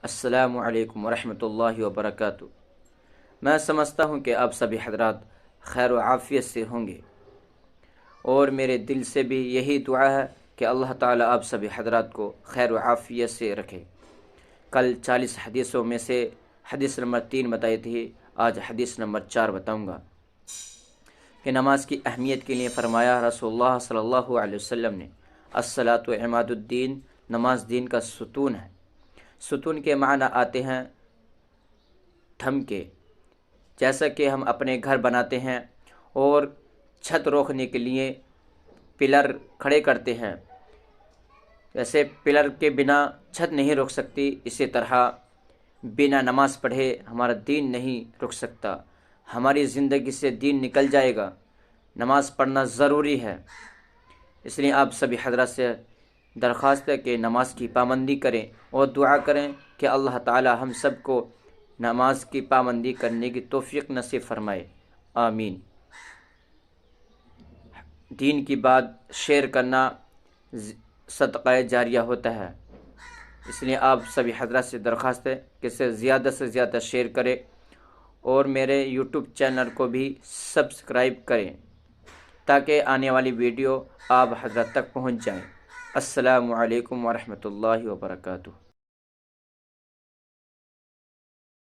السلام علیکم ورحمۃ اللہ وبرکاتہ۔ میں سمجھتا ہوں کہ آپ سبھی حضرات خیر و عافیت سے ہوں گے، اور میرے دل سے بھی یہی دعا ہے کہ اللہ تعالیٰ آپ سبھی حضرات کو خیر و عافیت سے رکھے۔ کل 40 حدیثوں میں سے حدیث نمبر 3 بتائی تھی، آج حدیث نمبر 4 بتاؤں گا کہ نماز کی اہمیت کے لیے فرمایا رسول اللہ صلی اللہ علیہ وسلم نے، الصلاۃ عماد الدین، نماز دین کا ستون ہے۔ ستون کے معنی آتے ہیں تھم کے، جیسا کہ ہم اپنے گھر بناتے ہیں اور چھت روکنے کے لیے پلر کھڑے کرتے ہیں، جیسے پلر کے بنا چھت نہیں رک سکتی، اسی طرح بنا نماز پڑھے ہمارا دین نہیں رک سکتا۔ ہماری زندگی سے دین نکل جائے گا۔ نماز پڑھنا ضروری ہے، اس لیے آپ سبھی حضرات سے درخواست ہے کہ نماز کی پابندی کریں اور دعا کریں کہ اللہ تعالی ہم سب کو نماز کی پابندی کرنے کی توفیق نصیب فرمائے، آمین۔ دین کی بات شیئر کرنا صدقہ جاریہ ہوتا ہے، اس لیے آپ سبھی حضرات سے درخواست ہے کہ اسے زیادہ سے زیادہ شیئر کریں اور میرے یوٹیوب چینل کو بھی سبسکرائب کریں تاکہ آنے والی ویڈیو آپ حضرات تک پہنچ جائیں۔ السلام علیکم ورحمۃ اللہ وبرکاتہ۔